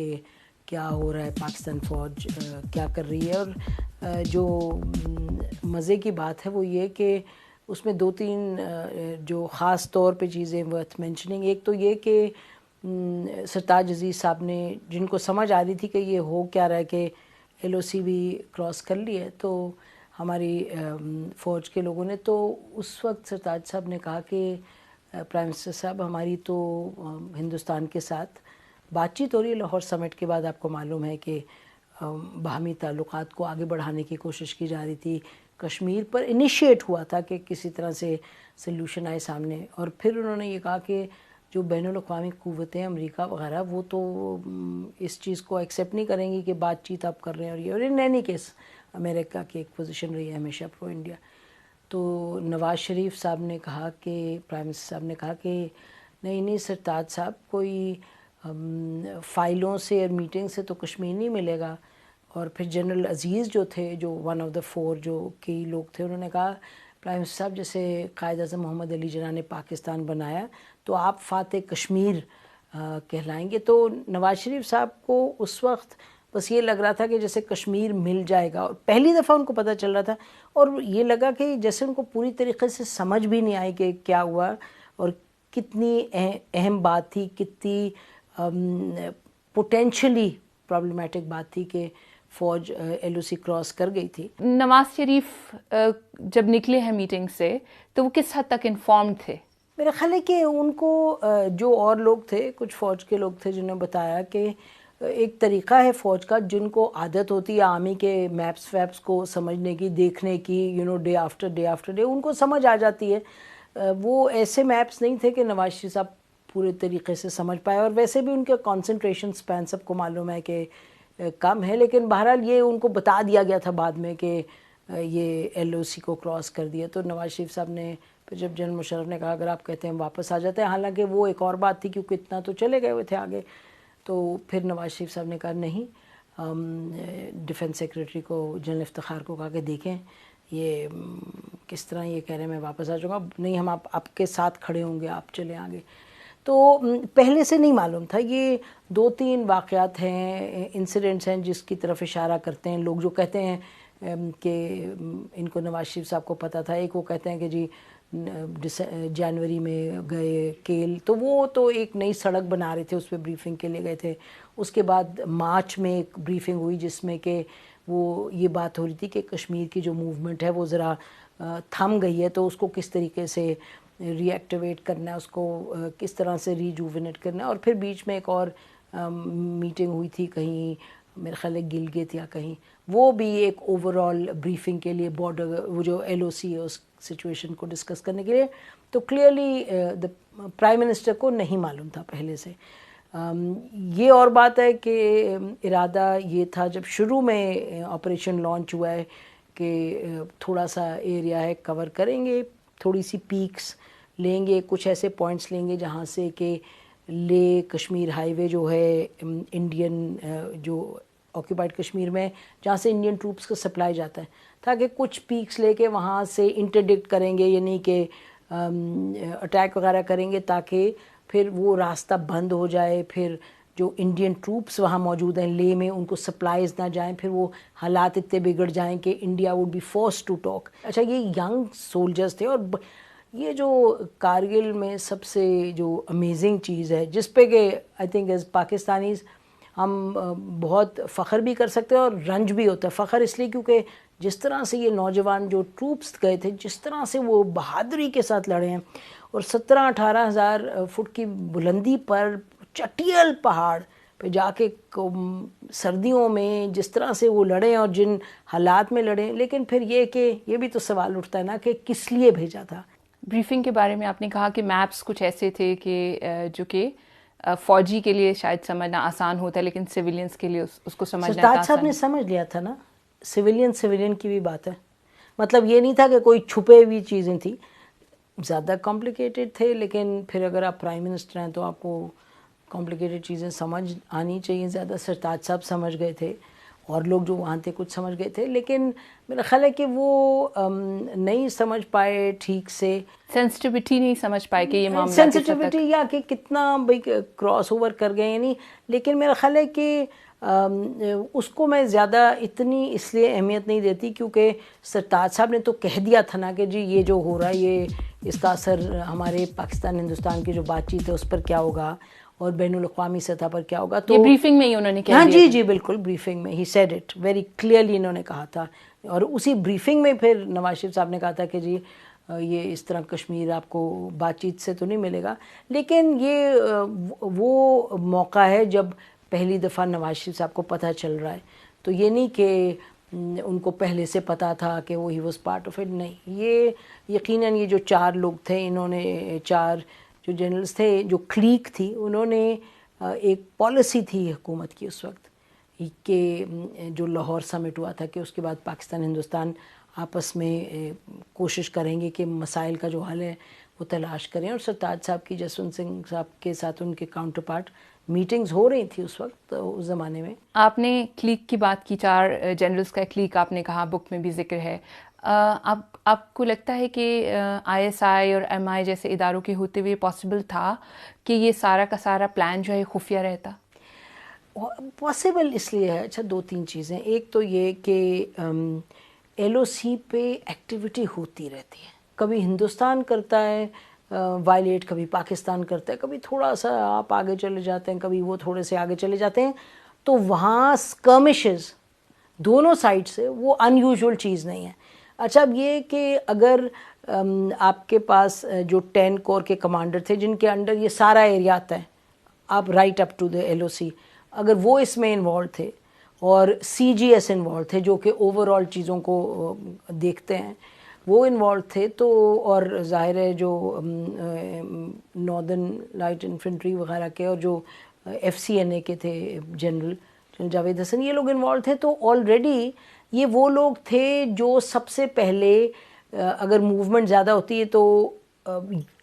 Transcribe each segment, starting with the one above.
کہ کیا ہو رہا ہے، پاکستان فوج کیا کر رہی ہے. اور جو مزے کی بات ہے وہ یہ کہ اس میں 2-3 جو خاص طور پہ چیزیں ورتھ مینشننگ. ایک تو یہ کہ سرتاج عزیز صاحب نے، جن کو سمجھ آ رہی تھی کہ یہ ہو کیا رہا ہے کہ ایل او سی بھی کراس کر لی ہے، تو ہماری فوج کے لوگوں نے، تو اس وقت سرتاج صاحب نے کہا کہ پرائم منسٹر صاحب ہماری تو ہندوستان کے ساتھ بات چیت ہو رہی ہے. لاہور سمٹ کے بعد آپ کو معلوم ہے کہ باہمی تعلقات کو آگے بڑھانے کی کوشش کی جا رہی تھی. کشمیر پر انیشیٹ ہوا تھا کہ کسی طرح سے سلوشن آئے سامنے. اور پھر انہوں نے یہ کہا کہ جو بین الاقوامی قوتیں امریکہ وغیرہ وہ تو اس چیز کو ایکسیپٹ نہیں کریں گی کہ بات چیت آپ کر رہے ہیں. اور یہ، اور ان اینی کیس امریکہ کی ایک پوزیشن رہی ہے ہمیشہ پرو انڈیا. تو نواز شریف صاحب نے کہا کہ پرائم منسٹر صاحب نے کہا کہ نہیں سرتاج صاحب، کوئی فائلوں سے اور میٹنگ سے تو کشمیر نہیں ملے گا. اور پھر جنرل عزیز جو تھے، جو ون آف دا 4 جو کئی لوگ تھے، انہوں نے کہا پرائم منسٹر صاحب جیسے قائد اعظم محمد علی جناح نے پاکستان بنایا تو آپ فاتح کشمیر کہلائیں گے. تو نواز شریف صاحب کو اس وقت بس یہ لگ رہا تھا کہ جیسے کشمیر مل جائے گا. اور پہلی دفعہ ان کو پتہ چل رہا تھا، اور یہ لگا کہ جیسے ان کو پوری طریقے سے سمجھ بھی نہیں آئی کہ کیا ہوا اور کتنی اہم بات تھی، کتنی پوٹینشلی پرابلمٹک بات تھی کہ فوج ایل او سی کراس کر گئی تھی. نواز شریف جب نکلے ہیں میٹنگ سے تو وہ کس حد تک انفارمڈ تھے؟ میرا خیال ہے کہ ان کو جو اور لوگ تھے، کچھ فوج کے لوگ تھے جنہوں نے بتایا کہ ایک طریقہ ہے فوج کا، جن کو عادت ہوتی ہے آرمی کے میپس ویپس کو سمجھنے کی، دیکھنے کی، ڈے آفٹر ڈے ان کو سمجھ آ جاتی ہے. وہ ایسے میپس نہیں تھے کہ نواز شریف صاحب پورے طریقے سے سمجھ پائے. اور ویسے بھی ان کے کانسنٹریشن سپین سب کو معلوم ہے کہ کم ہے. لیکن بہرحال یہ ان کو بتا دیا گیا تھا بعد میں کہ یہ ایل او سی کو کراس کر دیا. تو نواز شریف صاحب نے پھر جب جنرل مشرف نے کہا اگر آپ کہتے ہیں واپس آ جاتے ہیں، حالانکہ وہ ایک اور بات تھی کیونکہ اتنا تو چلے گئے ہوئے تھے آگے، تو پھر نواز شریف صاحب نے کہا نہیں، ڈیفنس سیکریٹری کو، جنرل افتخار کو کہا کہ دیکھیں یہ کس طرح یہ کہہ رہے ہیں میں واپس آ جاؤں گا. نہیں، ہم آپ کے ساتھ کھڑے ہوں گے، آپ چلیں آگے. تو پہلے سے نہیں معلوم تھا. یہ 2-3 واقعات ہیں، انسیڈنٹس ہیں جس کی طرف اشارہ کرتے ہیں لوگ جو کہتے ہیں کہ ان کو نواز شریف صاحب کو پتہ تھا. ایک وہ کہتے ہیں کہ جی جنوری میں گئے کیل، تو وہ تو ایک نئی سڑک بنا رہے تھے، اس پہ بریفنگ کے لیے گئے تھے. اس کے بعد مارچ میں ایک بریفنگ ہوئی جس میں کہ وہ یہ بات ہو رہی تھی کہ کشمیر کی جو موومنٹ ہے وہ ذرا تھم گئی ہے، تو اس کو کس طریقے سے ری ایکٹیویٹ کرنا ہے، اس کو کس طرح سے ریجوونیٹ کرنا ہے. اور پھر بیچ میں ایک اور میٹنگ ہوئی تھی کہیں، میرے خیال ہے گلگت یا کہیں، وہ بھی ایک اوور آل بریفنگ کے لیے، بارڈر وہ جو ایل او سی ہے اس سچویشن کو ڈسکس کرنے کے لیے. تو کلیئرلی پرائم منسٹر کو نہیں معلوم تھا پہلے سے. یہ اور بات ہے کہ ارادہ یہ تھا جب شروع میں آپریشن لانچ ہوا ہے کہ تھوڑا سا ایریا ہے کور کریں گے، تھوڑی سی پیکس لیں گے، کچھ ایسے پوائنٹس لیں گے جہاں سے کہ لے کشمیر ہائی وے جو ہے انڈین جو آکوپائڈ کشمیر میں، جہاں سے انڈین ٹروپس کا سپلائی جاتا ہے، تاکہ کچھ پیکس لے کے وہاں سے انٹرڈکٹ کریں گے، یعنی کہ اٹیک وغیرہ کریں گے تاکہ پھر وہ راستہ بند ہو جائے. پھر جو انڈین ٹروپس وہاں موجود ہیں لے میں، ان کو سپلائز نہ جائیں، پھر وہ حالات اتنے بگڑ جائیں کہ India would be forced to talk. اچھا، یہ ینگ سولجرز تھے. اور یہ جو کارگل میں سب سے جو امیزنگ چیز ہے جس پہ کہ آئی تھنک ایز پاکستانیز ہم بہت فخر بھی کر سکتے ہیں اور رنج بھی ہوتا ہے. فخر اس لیے کیونکہ جس طرح سے یہ نوجوان جو ٹروپس گئے تھے، جس طرح سے وہ بہادری کے ساتھ لڑے ہیں، اور 17-18 ہزار فٹ کی بلندی پر چٹیل پہاڑ پہ جا کے سردیوں میں جس طرح سے وہ لڑے اور جن حالات میں لڑے. لیکن پھر یہ کہ یہ بھی تو سوال اٹھتا ہے نا کہ کس لیے بھیجا تھا. بریفنگ کے بارے میں آپ نے کہا کہ میپس کچھ ایسے تھے کہ جو کہ فوجی کے لیے شاید سمجھنا آسان ہوتا ہے لیکن سیویلینز کے لیے اس کو سمجھنا سرتاج صاحب نے سمجھ لیا تھا نا. سیویلین کی بھی بات ہے، مطلب یہ نہیں تھا کہ کوئی چھپے ہوئی چیزیں تھیں، زیادہ کمپلیکیٹڈ تھے. لیکن پھر اگر آپ پرائم منسٹر ہیں تو آپ کو کمپلیکیٹڈ چیزیں سمجھ آنی چاہیے. زیادہ سرتاج صاحب سمجھ گئے تھے. اور لوگ جو وہاں تھے کچھ سمجھ گئے تھے، لیکن میرا خیال ہے کہ وہ نہیں سمجھ پائے ٹھیک سے، سینسٹیوٹی نہیں سمجھ پائے کہ یہ معاملہ سینسٹیوٹی یا کہ کتنا بھائی کراس اوور کر گئے ہیں، نہیں. لیکن میرا خیال ہے کہ اس کو میں زیادہ اتنی اس لیے اہمیت نہیں دیتی کیونکہ سرتاج صاحب نے تو کہہ دیا تھا نا کہ جی یہ جو ہو رہا ہے یہ اس کا اثر ہمارے پاکستان ہندوستان کی جو بات چیت ہے اس پر کیا ہوگا اور بین الاقوامی سطح پر کیا ہوگا. تو بریفنگ میں ہی انہوں نے کہہ ہاں دیا جی بالکل بریفنگ میں he said it very clearly انہوں نے کہا تھا. اور اسی بریفنگ میں پھر نواز شریف صاحب نے کہا تھا کہ جی یہ اس طرح کشمیر آپ کو بات چیت سے تو نہیں ملے گا، لیکن یہ وہ موقع ہے جب پہلی دفعہ نواز شریف صاحب کو پتہ چل رہا ہے. تو یہ نہیں کہ ان کو پہلے سے پتہ تھا کہ وہ he was part of it, نہیں. یہ یقیناً یہ جو 4 لوگ تھے، انہوں نے 4 جو جنرلز تھے، جو کلیک تھی، انہوں نے ایک پالیسی تھی حکومت کی اس وقت کہ جو لاہور سمٹ ہوا تھا کہ اس کے بعد پاکستان ہندوستان آپس میں کوشش کریں گے کہ مسائل کا جو حل ہے وہ تلاش کریں. اور سرتاج صاحب کی جسونت سنگھ صاحب کے ساتھ ان کے کاؤنٹر پارٹ میٹنگز ہو رہی تھی اس وقت اس زمانے میں. آپ نے کلیک کی بات کی، 4 جنرلز کا کلیک آپ نے کہا، بک میں بھی ذکر ہے. آپ کو لگتا ہے کہ آئی ایس آئی اور ایم آئی جیسے اداروں کے ہوتے ہوئے پاسبل تھا کہ یہ سارا کا سارا پلان جو ہے خفیہ رہتا؟ پاسبل اس لیے ہے، اچھا 2-3 چیزیں. ایک تو یہ کہ ایل او سی پہ ایکٹیویٹی ہوتی رہتی ہے، کبھی ہندوستان کرتا ہے وائلیٹ، کبھی پاکستان کرتا ہے، کبھی تھوڑا سا آپ آگے چلے جاتے ہیں، کبھی وہ تھوڑے سے آگے چلے جاتے ہیں. تو وہاں اسکرمشز دونوں سائڈ سے وہ ان یوزول چیز نہیں ہے. اچھا اب یہ کہ اگر آپ کے پاس جو 10 کور کے کمانڈر تھے جن کے انڈر یہ سارا ایریا آتا ہے، آپ right up to the L O C, اگر وہ اس میں انوالو تھے اور سی جی ایس انوالو تھے جو کہ اوور آل چیزوں کو دیکھتے ہیں، وہ انوالو تھے، تو اور ظاہر ہے جو ناردرن لائٹ انفنٹری وغیرہ کے اور جو ایف سی این اے کے تھے جنرل جاوید حسن، یہ لوگ انوالو تھے. تو آلریڈی یہ وہ لوگ تھے جو سب سے پہلے اگر موومنٹ زیادہ ہوتی ہے تو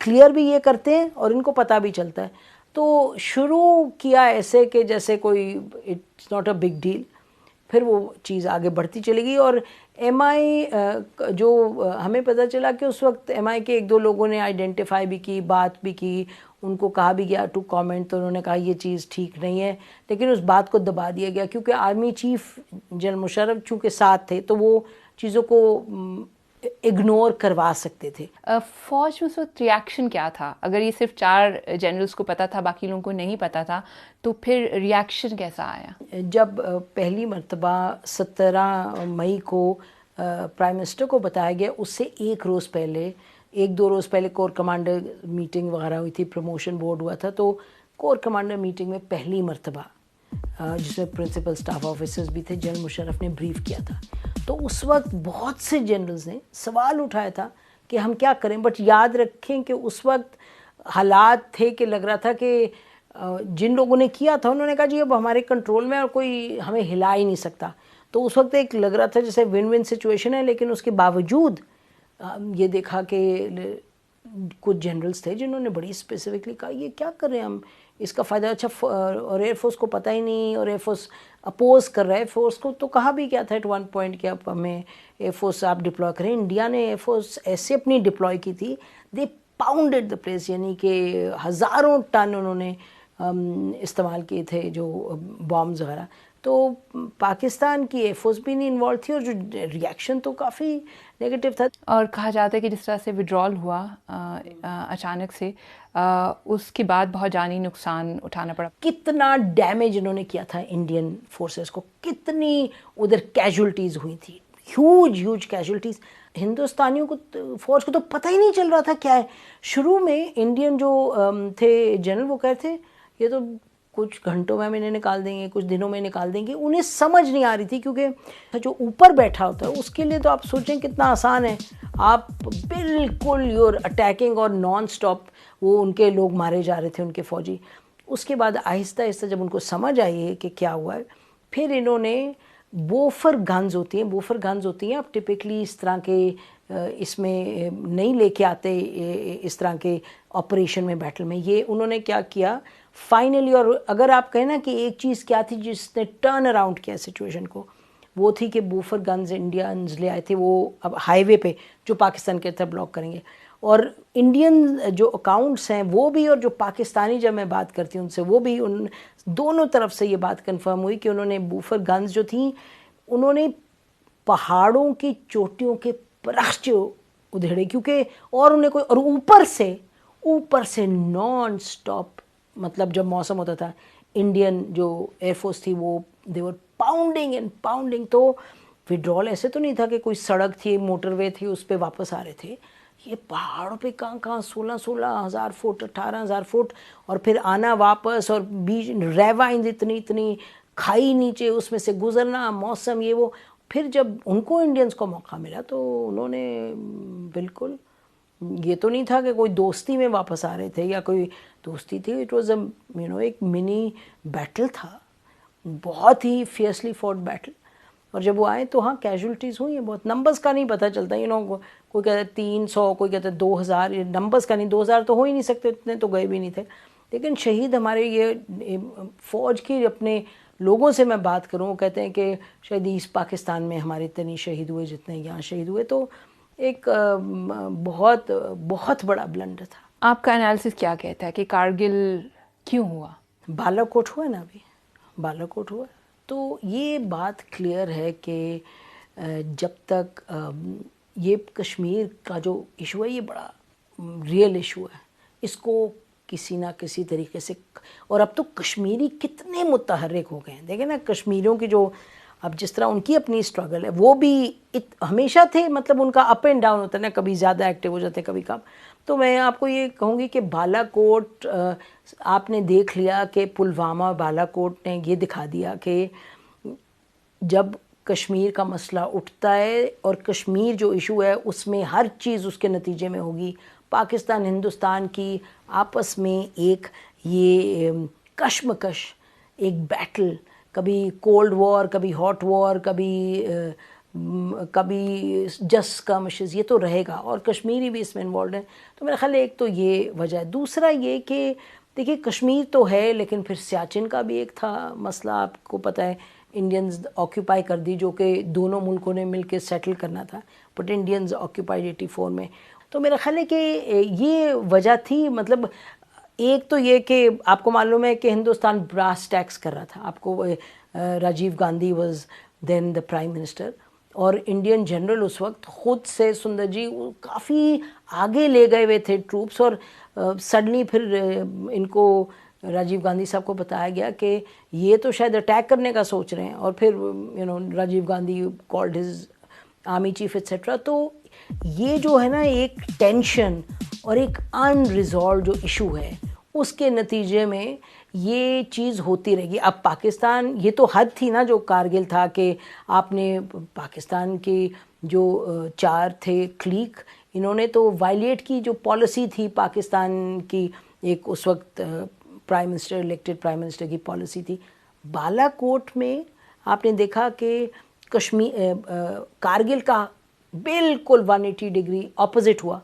کلیئر بھی یہ کرتے ہیں اور ان کو پتہ بھی چلتا ہے. تو شروع کیا ایسے کہ جیسے کوئی it's not a big deal, پھر وہ چیز آگے بڑھتی چلے گی. اور ایم آئی جو ہمیں پتہ چلا کہ اس وقت ایم آئی کے 1-2 لوگوں نے آئیڈینٹیفائی بھی کی، بات بھی کی، ان کو کہا بھی گیا ٹو کامنٹ، تو انہوں نے کہا یہ چیز ٹھیک نہیں ہے، لیکن اس بات کو دبا دیا گیا کیونکہ آرمی چیف جنرل مشرف چونکہ ساتھ تھے تو وہ چیزوں کو اگنور کروا سکتے تھے. فوج میں اس وقت ریاکشن کیا تھا؟ اگر یہ صرف 4 جنرلز کو پتہ تھا، باقی لوگوں کو نہیں پتہ تھا، تو پھر ریاکشن کیسا آیا؟ جب پہلی مرتبہ 17 مئی کو پرائم منسٹر کو بتایا گیا، اس سے 1 روز پہلے 1-2 روز پہلے کور کمانڈر میٹنگ وغیرہ ہوئی تھی، پروموشن بورڈ ہوا تھا، تو کور کمانڈر میٹنگ میں پہلی مرتبہ جس میں پرنسپل سٹاف آفیسرز بھی تھے، جنرل مشرف نے بریف کیا تھا. تو اس وقت بہت سے جنرلز نے سوال اٹھایا تھا کہ ہم کیا کریں. بٹ یاد رکھیں کہ اس وقت حالات تھے کہ لگ رہا تھا کہ جن لوگوں نے کیا تھا انہوں نے کہا جی اب ہمارے کنٹرول میں اور کوئی ہمیں ہلا ہی نہیں سکتا. تو اس وقت ایک لگ رہا تھا جیسے ون ون سچویشن ہے، لیکن اس کے باوجود یہ دیکھا کہ کچھ جنرلز تھے جنہوں نے بڑی اسپیسیفکلی کہا یہ کیا کر رہے ہیں ہم، اس کا فائدہ اچھا اور ایئر فورس کو پتہ ہی نہیں، اور ایئر فورس اپوز کر رہا ہے ایئر فورس کو. تو کہا بھی کیا تھا ایٹ ون پوائنٹ کہ اب ہمیں ایئر فورس آپ ڈپلوائے کریں. انڈیا نے ایئر فورس ایسے اپنی ڈپلوائے کی تھی، دے پاؤنڈڈ دا پلیس، یعنی کہ ہزاروں ٹن انہوں نے استعمال کیے تھے جو بامز وغیرہ. تو پاکستان کی ایئر فورس بھی نہیں انوالو تھی اور جو ریاکشن تو کافی نیگیٹو تھا. اور کہا جاتا ہے کہ جس طرح سے وڈرال ہوا اچانک سے، اس کے بعد بہت جانی نقصان اٹھانا پڑا. کتنا ڈیمیج انہوں نے کیا تھا انڈین فورسز کو، کتنی ادھر کیجولٹیز ہوئی تھی، ہیوج کیجولٹیز. ہندوستانیوں کو فوج کو تو پتہ ہی نہیں چل رہا تھا کیا ہے. شروع میں انڈین جو تھے جنرل وہ کہتے تھے یہ تو کچھ گھنٹوں میں ہم انہیں نکال دیں گے، کچھ دنوں میں نکال دیں گے. انہیں سمجھ نہیں آ رہی تھی کیونکہ جو اوپر بیٹھا ہوتا ہے اس کے لیے تو آپ سوچیں کتنا آسان ہے، آپ بالکل یور اٹیکنگ اور نان سٹاپ. وہ ان کے لوگ مارے جا رہے تھے، ان کے فوجی. اس کے بعد آہستہ آہستہ جب ان کو سمجھ آئی ہے کہ کیا ہوا ہے، پھر انہوں نے بوفر گنز ہوتی ہیں اب ٹپکلی اس طرح کے اس میں نہیں لے کے آتے اس طرح کے آپریشن میں، بیٹل میں. یہ انہوں نے کیا کیا فائنلی. اور اگر آپ کہیں نا کہ ایک چیز کیا تھی جس نے ٹرن اراؤنڈ کیا سچویشن کو، وہ تھی کہ بوفر گنز انڈینز لے آئے تھے وہ اب ہائی وے پہ جو پاکستان کے طرف بلاک کریں گے. اور انڈین جو اکاؤنٹس ہیں وہ بھی اور جو پاکستانی جب میں بات کرتی ہوں ان سے وہ بھی ان دونوں طرف سے یہ بات کنفرم ہوئی کہ انہوں نے بوفر گنز جو تھیں انہوں نے پہاڑوں کی چوٹیوں کے پرخچ ادھیڑے کیونکہ اور انہیں کوئی اور اوپر سے نان سٹاپ مطلب جب موسم ہوتا تھا انڈین جو ایئر فورس تھی وہ دے ور پاؤنڈنگ اینڈ پاؤنڈنگ. تو وڈرال ایسے تو نہیں تھا کہ کوئی سڑک تھی موٹر وے تھی اس پہ واپس آ رہے تھے, یہ پہاڑوں پہ کہاں 16,000 فٹ 18,000 فٹ اور پھر آنا واپس اور بیچ ریوائنز اتنی کھائی نیچے اس میں سے گزرنا موسم یہ وہ. پھر جب ان کو انڈینز کو موقع ملا تو انہوں نے بالکل یہ تو نہیں تھا کہ کوئی دوستی میں واپس آ رہے تھے یا کوئی دوستی تھی, اٹ واز ایک منی بیٹل تھا, بہت ہی فیئرسلی فوٹ بیٹل. اور جب وہ آئے تو ہاں کیجولٹیز ہوئی ہیں بہت, نمبرز کا نہیں پتہ چلتا کوئی کہتا ہے 300 کوئی کہتا ہے 2,000, یہ نمبرز کا نہیں, 2,000 تو ہو ہی نہیں سکتے, اتنے تو گئے بھی نہیں تھے. لیکن شہید ہمارے یہ فوج کی اپنے لوگوں سے میں بات کروں وہ کہتے ہیں کہ شاید ایسٹ پاکستان میں ہمارے اتنے نہیں شہید ہوئے جتنے یہاں شہید ہوئے. تو ایک بہت بہت بڑا بلنڈر تھا. آپ کا انالیسس کیا کہتا ہے کہ کارگل کیوں ہوا؟ بالا کوٹ ہوا نا, ابھی بالا کوٹ ہوا تو یہ بات کلیئر ہے کہ جب تک یہ کشمیر کا جو ایشو ہے یہ بڑا ریئل ایشو ہے, اس کو کسی نہ کسی طریقے سے, اور اب تو کشمیری کتنے متحرک ہو گئے ہیں. دیکھیں نا کشمیریوں کی جو اب جس طرح ان کی اپنی اسٹرگل ہے وہ بھی ہمیشہ تھے, مطلب ان کا اپ اینڈ ڈاؤن ہوتا ہے نا, کبھی زیادہ ایکٹیو ہو جاتے ہیں کبھی کم. تو میں آپ کو یہ کہوں گی کہ بالا کوٹ آپ نے دیکھ لیا کہ پلوامہ بالا کوٹ نے یہ دکھا دیا کہ جب کشمیر کا مسئلہ اٹھتا ہے اور کشمیر جو ایشو ہے اس میں ہر چیز اس کے نتیجے میں ہوگی. پاکستان ہندوستان کی آپس میں ایک یہ کشمکش, ایک بیٹل, کبھی کولڈ وار کبھی ہاٹ وار کبھی جس کمشز, یہ تو رہے گا اور کشمیری بھی اس میں انوالوڈ ہیں. تو میرا خیال ہے ایک تو یہ وجہ ہے. دوسرا یہ کہ دیکھیے کشمیر تو ہے لیکن پھر سیاچن کا بھی ایک تھا مسئلہ, آپ کو پتہ ہے انڈینز آکیوپائی کر دی جو کہ دونوں ملکوں نے مل کے سیٹل کرنا تھا, بٹ انڈینز آکیوپائیڈ 84 میں. تو میرا خیال ہے کہ یہ وجہ تھی. مطلب ایک تو یہ کہ آپ کو معلوم ہے کہ ہندوستان براس ٹیکس کر رہا تھا, آپ کو Rajiv Gandhi was then the prime minister, اور انڈین جنرل اس وقت خود سے سندر جی کافی آگے لے گئے ہوئے تھے ٹروپس, اور سڈنلی پھر ان کو راجیو گاندھی صاحب کو بتایا گیا کہ یہ تو شاید اٹیک کرنے کا سوچ رہے ہیں, اور پھر Rajiv Gandhi called his army chief et cetera. تو یہ جو ہے نا ایک ٹینشن اور ایک ان ریزالوڈ جو ایشو ہے اس کے نتیجے میں یہ چیز ہوتی رہے گی. اب پاکستان یہ تو حد تھی نا جو کارگل تھا کہ آپ نے پاکستان کے جو 4 تھے کلیک, انہوں نے تو وائلیٹ کی جو پالیسی تھی پاکستان کی, ایک اس وقت prime minister elected prime minister کی پالیسی تھی. بالا کوٹ میں آپ نے دیکھا کہ کارگل کا بالکل 180 ڈگری اپوزٹ ہوا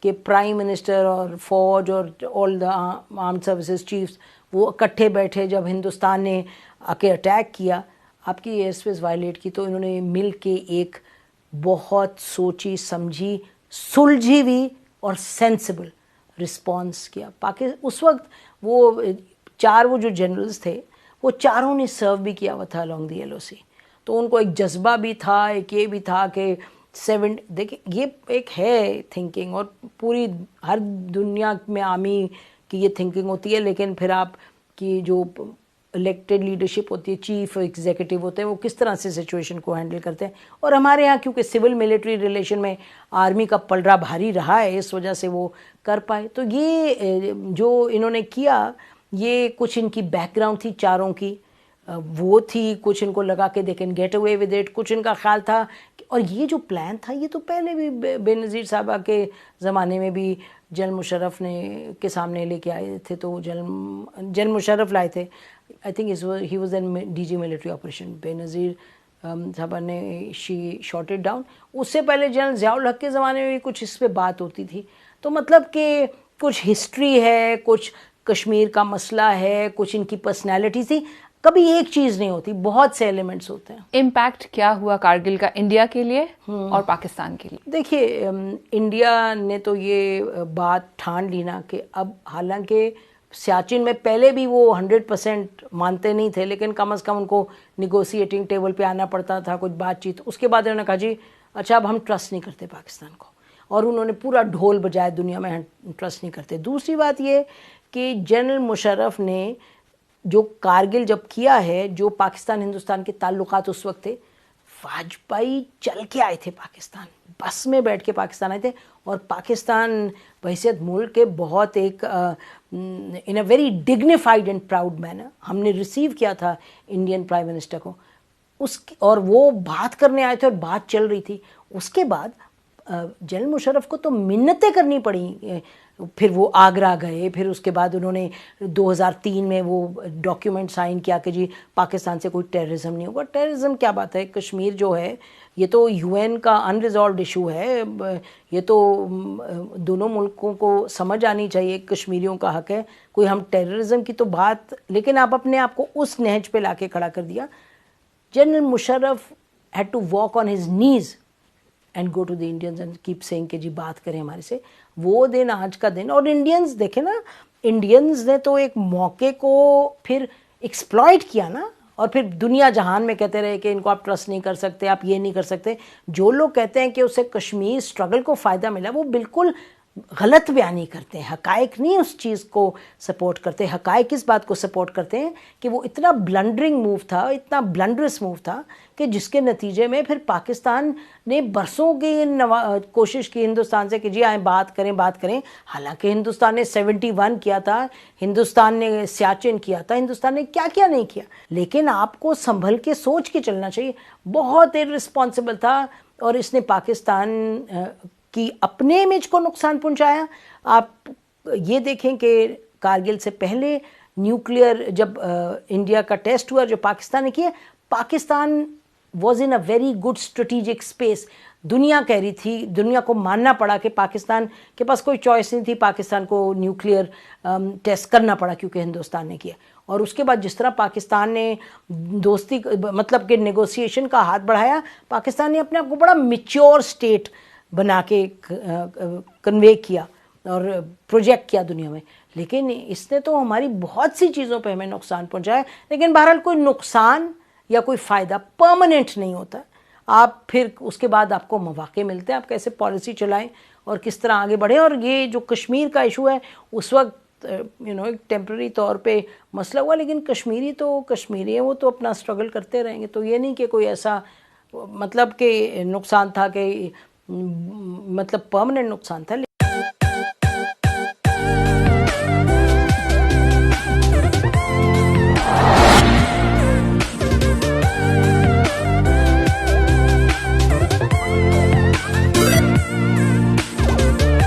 کہ پرائم منسٹر اور فوج اور آل دا آرمڈ سروسز چیفز وہ اکٹھے بیٹھے جب ہندوستان نے آ کے اٹیک کیا آپ کی ایئر اسپیس وائلیٹ کی, تو انہوں نے مل کے ایک بہت سوچی سمجھی سلجھی ہوئی اور سینسیبل رسپانس کیا. اس وقت وہ 4 وہ جو جنرلز تھے وہ چاروں نے سرو بھی کیا ہوا تھا along the LOC, تو ان کو ایک جذبہ بھی تھا, ایک یہ بھی تھا کہ دیکھیں یہ ایک ہے تھنکنگ, اور پوری ہر دنیا میں آرمی کی یہ تھنکنگ ہوتی ہے, لیکن پھر آپ کی جو الیکٹڈ لیڈرشپ ہوتی ہے, چیف ایگزیکٹو ہوتے ہیں, وہ کس طرح سے سچویشن کو ہینڈل کرتے ہیں. اور ہمارے ہاں کیونکہ سول ملٹری ریلیشن میں آرمی کا پلڑا بھاری رہا ہے, اس وجہ سے وہ کر پائے. تو یہ جو انہوں نے کیا یہ کچھ ان کی بیک گراؤنڈ تھی چاروں کی, وہ تھی, کچھ ان کو لگا کہ they can get away with it, کچھ ان کا خیال تھا. اور یہ جو پلان تھا یہ تو پہلے بھی بے نظیر صاحبہ کے زمانے میں بھی جنرل مشرف نے کے سامنے لے کے آئے تھے, تو جنرل مشرف لائے تھے. I think he was an D G military operation. Benazir صاحبہ نے شی شاٹ اٹ ڈاؤن. اس سے پہلے جنرل ضیاء الحق کے زمانے میں بھی کچھ اس پہ بات ہوتی تھی. تو مطلب کہ کچھ ہسٹری ہے, کچھ کشمیر کا مسئلہ ہے, کچھ ان کی پرسنالٹی تھی. کبھی ایک چیز نہیں ہوتی, بہت سے ایلیمنٹس ہوتے ہیں. امپیکٹ کیا ہوا کارگل کا انڈیا کے لیے اور پاکستان کے لیے؟ دیکھیے انڈیا نے تو یہ بات ٹھان لی نا کہ اب حالانکہ سیاچن میں پہلے بھی وہ 100% مانتے نہیں تھے, لیکن کم از کم ان کو نیگوسیٹنگ ٹیبل پہ آنا پڑتا تھا, کچھ بات چیت. اس کے بعد انہوں نے کہا جی اچھا اب ہم ٹرسٹ نہیں کرتے پاکستان کو, اور انہوں نے پورا ڈھول بجایا دنیا میں ٹرسٹ نہیں کرتے. دوسری بات یہ کہ جنرل مشرف نے جو کارگل جب کیا ہے, جو پاکستان ہندوستان کے تعلقات اس وقت تھے, واجپئی چل کے آئے تھے پاکستان, بس میں بیٹھ کے پاکستان آئے تھے, اور پاکستان بحیثیت ملک کے بہت ایک in a very dignified and proud manner ہم نے ریسیو کیا تھا انڈین پرائم منسٹر کو, اور وہ بات کرنے آئے تھے اور بات چل رہی تھی. اس کے بعد جنرل مشرف کو تو منتیں کرنی پڑیں, پھر وہ آگرہ گئے, پھر اس کے بعد انہوں نے 2003 میں وہ ڈاکیومنٹ سائن کیا کہ جی پاکستان سے کوئی ٹیررزم نہیں ہوگا. ٹیررزم کیا بات ہے, کشمیر جو ہے یہ تو UN کا انریزالوڈ ایشو ہے, یہ تو دونوں ملکوں کو سمجھ آنی چاہیے, کشمیریوں کا حق ہے. کوئی ہم ٹیررزم کی تو بات, لیکن آپ اپنے آپ کو اس نہج پہ لا کے کھڑا کر دیا. General Musharraf had to walk on his knees and go to the Indians and keep saying کہ جی بات کریں ہمارے سے. وہ دن آج کا دن, اور انڈینز دیکھیں نا, انڈینز نے تو ایک موقع کو پھر ایکسپلائٹ کیا نا, اور پھر دنیا جہان میں کہتے رہے کہ ان کو آپ ٹرسٹ نہیں کر سکتے, آپ یہ نہیں کر سکتے. جو لوگ کہتے ہیں کہ اسے کشمیر اسٹرگل کو فائدہ ملا, وہ بالکل غلط بیانی کرتے ہیں, حقائق نہیں اس چیز کو سپورٹ کرتے. حقائق اس بات کو سپورٹ کرتے ہیں کہ وہ اتنا بلنڈرنگ موو تھا, اتنا بلنڈرس موو تھا کہ جس کے نتیجے میں پھر پاکستان نے برسوں کی کوشش کی ہندوستان سے کہ جی آئیں بات کریں. حالانکہ ہندوستان نے 71 کیا تھا, ہندوستان نے سیاچن کیا تھا, ہندوستان نے کیا کیا نہیں کیا, لیکن آپ کو سنبھل کے سوچ کے چلنا چاہیے. بہت ارسپانسبل تھا, اور اس نے پاکستان کی اپنے امیج کو نقصان پہنچایا. آپ یہ دیکھیں کہ کارگل سے پہلے نیوکلیئر جب انڈیا کا ٹیسٹ ہوا جو پاکستان نے کیا, Pakistan was in a very good strategic space. دنیا کہہ رہی تھی, دنیا کو ماننا پڑا کہ پاکستان کے پاس کوئی چوائس نہیں تھی, پاکستان کو نیوکلیئر ٹیسٹ کرنا پڑا کیونکہ ہندوستان نے کیا. اور اس کے بعد جس طرح پاکستان نے دوستی مطلب کہ نیگوسیشن کا ہاتھ بڑھایا, پاکستان نے اپنے آپ کو بڑا میچور اسٹیٹ بنا کے کنوے کیا اور پروجیکٹ کیا دنیا میں. لیکن اس نے تو ہماری بہت سی چیزوں پہ ہمیں نقصان پہنچایا. لیکن بہرحال کوئی نقصان یا کوئی فائدہ پرماننٹ نہیں ہوتا. آپ پھر اس کے بعد آپ کو مواقع ملتے ہیں, آپ کیسے پالیسی چلائیں اور کس طرح آگے بڑھیں. اور یہ جو کشمیر کا ایشو ہے, اس وقت ایک ٹیمپرری طور پہ مسئلہ ہوا, لیکن کشمیری تو کشمیری ہیں, وہ تو اپنا اسٹرگل کرتے رہیں گے. تو یہ نہیں کہ کوئی ایسا مطلب کہ نقصان تھا کہ مطلب پرماننٹ نقصان تھا.